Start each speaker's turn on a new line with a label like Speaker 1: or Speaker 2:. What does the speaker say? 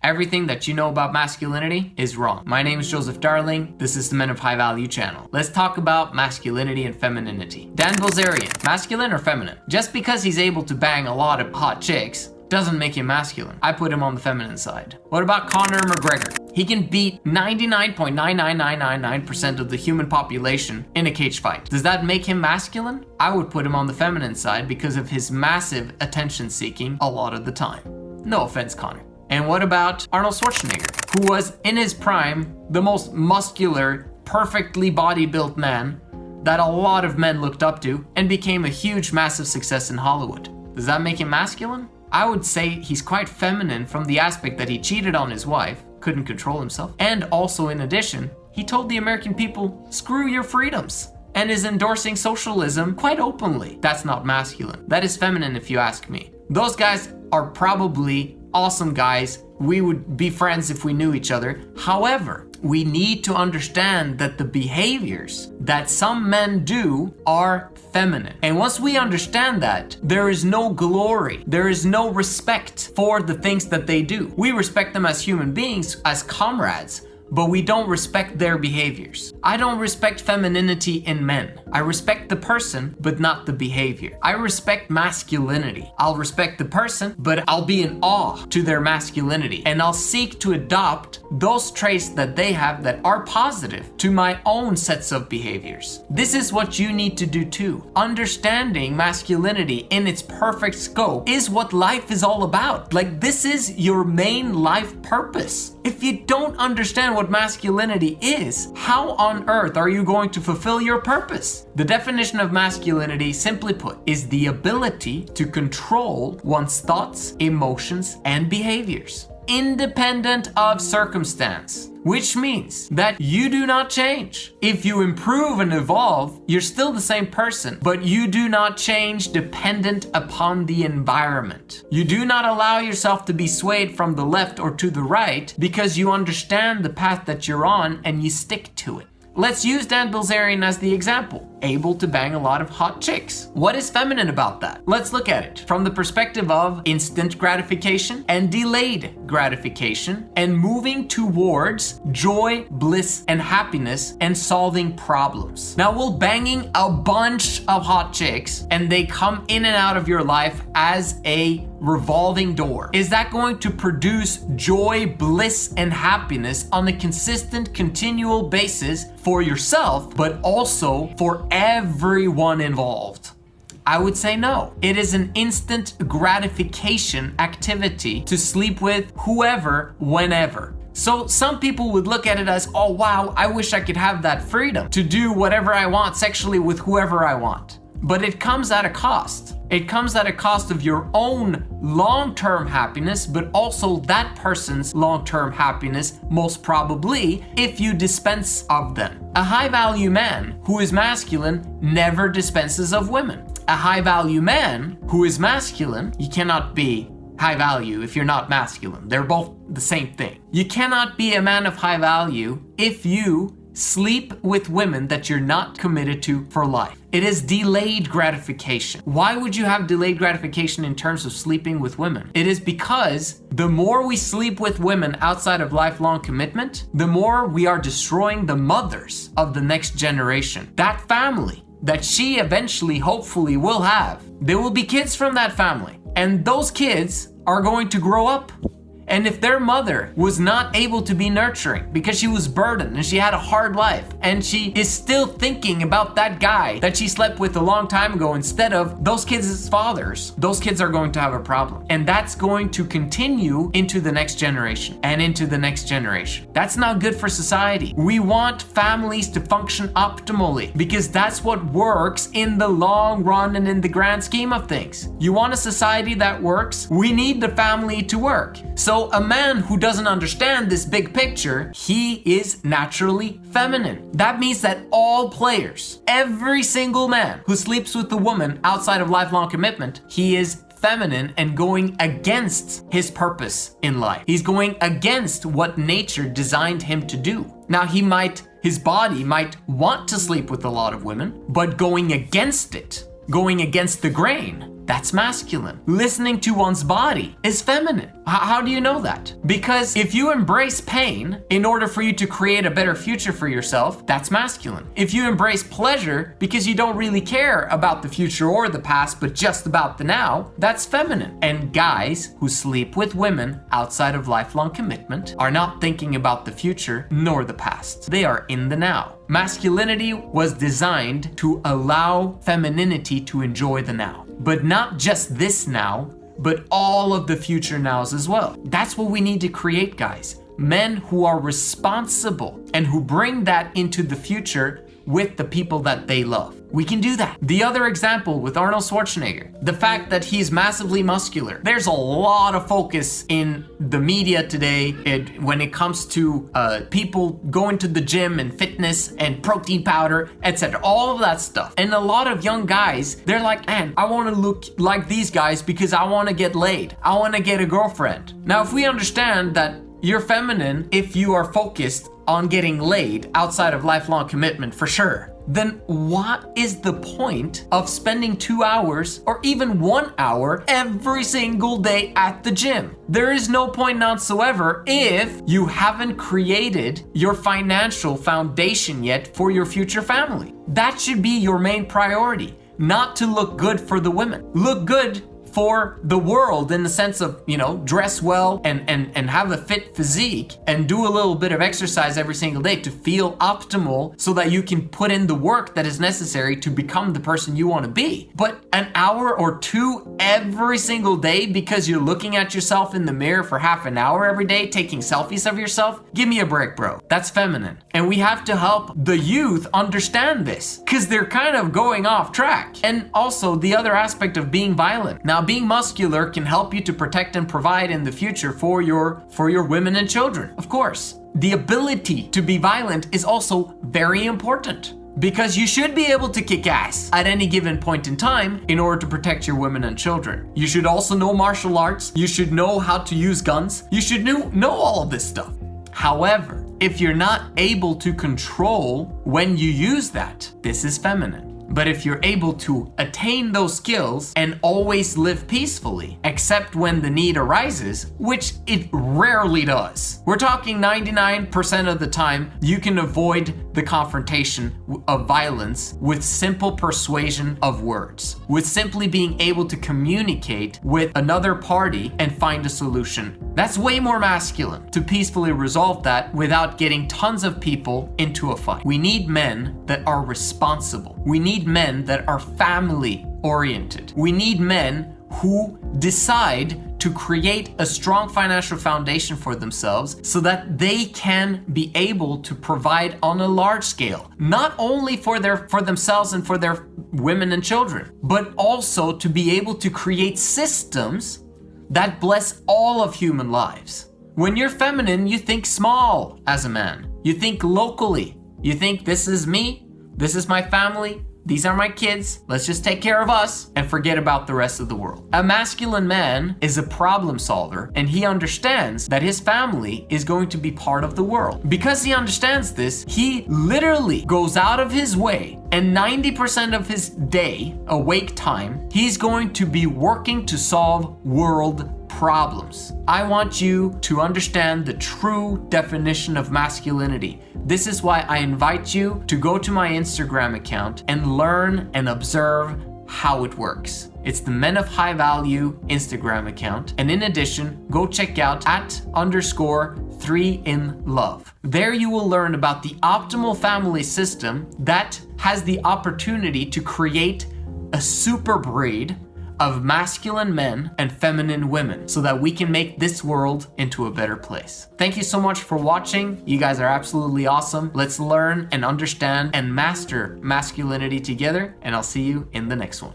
Speaker 1: everything that you know about masculinity is wrong. My name is Joseph Darling. This is the Men of High Value channel. Let's talk about masculinity and femininity. Dan Bilzerian, masculine or feminine? Just because he's able to bang a lot of hot chicks doesn't make him masculine. I put him on the feminine side. What about Conor McGregor? He can beat 99.99999% of the human population in a cage fight. Does that make him masculine? I would put him on the feminine side because of his massive attention seeking a lot of the time. No offense, Conor. And what about Arnold Schwarzenegger, who was in his prime the most muscular, perfectly body-built man that a lot of men looked up to and became a huge, massive success in Hollywood? Does that make him masculine? I would say he's quite feminine from the aspect that he cheated on his wife, couldn't control himself, and also in addition, he told the American people, screw your freedoms, and is endorsing socialism quite openly. That's not masculine. That is feminine if you ask me. Those guys are probably awesome guys. We would be friends if we knew each other. However, we need to understand that the behaviors that some men do are feminine. And once we understand that, there is no glory, there is no respect for the things that they do. We respect them as human beings, as comrades, but we don't respect their behaviors. I don't respect femininity in men. I respect the person, but not the behavior. I respect masculinity. I'll respect the person, but I'll be in awe to their masculinity. And I'll seek to adopt those traits that they have that are positive to my own sets of behaviors. This is what you need to do too. Understanding masculinity in its perfect scope is what life is all about. Like, this is your main life purpose. If you don't understand what masculinity is, how on earth are you going to fulfill your purpose? The definition of masculinity, simply put, is the ability to control one's thoughts, emotions, and behaviors, independent of circumstance, which means that you do not change. If you improve and evolve, you're still the same person, but you do not change dependent upon the environment. You do not allow yourself to be swayed from the left or to the right because you understand the path that you're on and you stick to it. Let's use Dan Bilzerian as the example. Able to bang a lot of hot chicks. What is feminine about that? Let's look at it from the perspective of instant gratification and delayed gratification and moving towards joy, bliss, and happiness and solving problems. Now, will banging a bunch of hot chicks and they come in and out of your life as a revolving door, is that going to produce joy, bliss, and happiness on a consistent, continual basis for yourself, but also for everyone involved? I would say no. It is an instant gratification activity to sleep with whoever, whenever. So some people would look at it as, oh wow, I wish I could have that freedom to do whatever I want sexually with whoever I want. But it comes at a cost. It comes at a cost of your own long-term happiness, but also that person's long-term happiness, most probably, if you dispense of them. A high-value man who is masculine never dispenses of women. A high-value man who is masculine, you cannot be high value if you're not masculine. They're both the same thing. You cannot be a man of high value if you sleep with women that you're not committed to for life. It is delayed gratification. Why would you have delayed gratification in terms of sleeping with women? It is because the more we sleep with women outside of lifelong commitment, the more we are destroying the mothers of the next generation. That family that she eventually, hopefully, will have. There will be kids from that family, and those kids are going to grow up. And if their mother was not able to be nurturing because she was burdened and she had a hard life and she is still thinking about that guy that she slept with a long time ago instead of those kids' fathers, those kids are going to have a problem. And that's going to continue into the next generation and into the next generation. That's not good for society. We want families to function optimally because that's what works in the long run and in the grand scheme of things. You want a society that works? We need the family to work. So a man who doesn't understand this big picture, he is naturally feminine. That means that all players, every single man who sleeps with a woman outside of lifelong commitment, he is feminine and going against his purpose in life. He's going against what nature designed him to do. Now his body might want to sleep with a lot of women, but going against it, going against the grain, That's masculine. Listening to one's body is feminine. How do you know that? Because if you embrace pain in order for you to create a better future for yourself, that's masculine. If you embrace pleasure because you don't really care about the future or the past, but just about the now, that's feminine. And guys who sleep with women outside of lifelong commitment are not thinking about the future nor the past. They are in the now. Masculinity was designed to allow femininity to enjoy the now. But not just this now, but all of the future nows as well. That's what we need to create, guys. Men who are responsible and who bring that into the future with the people that they love. We can do that. The other example with Arnold Schwarzenegger, the fact that he's massively muscular. There's a lot of focus in the media today when it comes to people going to the gym and fitness and protein powder, etc. All of that stuff. And a lot of young guys, they're like, man, I want to look like these guys because I want to get laid. I want to get a girlfriend. Now, if we understand that you're feminine if you are focused on getting laid outside of lifelong commitment, for sure, then what is the point of spending 2 hours or even 1 hour every single day at the gym? There is no point whatsoever if you haven't created your financial foundation yet for your future family. That should be your main priority, not to look good for the women. Look good for the world in the sense of, dress well and have a fit physique and do a little bit of exercise every single day to feel optimal so that you can put in the work that is necessary to become the person you want to be. But an hour or two every single day because you're looking at yourself in the mirror for half an hour every day, taking selfies of yourself, give me a break, bro. That's feminine. And we have to help the youth understand this because they're kind of going off track. And also the other aspect of being violent. Now, being muscular can help you to protect and provide in the future for your women and children, of course. The ability to be violent is also very important because you should be able to kick ass at any given point in time in order to protect your women and children. You should also know martial arts. You should know how to use guns. You should know all of this stuff. However, if you're not able to control when you use that, this is feminine. But if you're able to attain those skills and always live peacefully, except when the need arises, which it rarely does. We're talking 99% of the time, you can avoid the confrontation of violence with simple persuasion of words, with simply being able to communicate with another party and find a solution. That's way more masculine to peacefully resolve that without getting tons of people into a fight. We need men that are responsible. We need men that are family oriented. We need men who decide to create a strong financial foundation for themselves so that they can be able to provide on a large scale, not only for themselves and for their women and children, but also to be able to create systems that bless all of human lives. When you're feminine, you think small as a man. You think locally. You think, this is me, this is my family, these are my kids, let's just take care of us and forget about the rest of the world. A masculine man is a problem solver and he understands that his family is going to be part of the world. Because he understands this, he literally goes out of his way and 90% of his day, awake time, he's going to be working to solve world problems. I want you to understand the true definition of masculinity. This is why I invite you to go to my Instagram account and learn and observe how it works. It's the Men of High Value Instagram account. And in addition, go check out @_3inlove. There you will learn about the optimal family system that has the opportunity to create a super breed of masculine men and feminine women so that we can make this world into a better place. Thank you so much for watching. You guys are absolutely awesome. Let's learn and understand and master masculinity together, and I'll see you in the next one.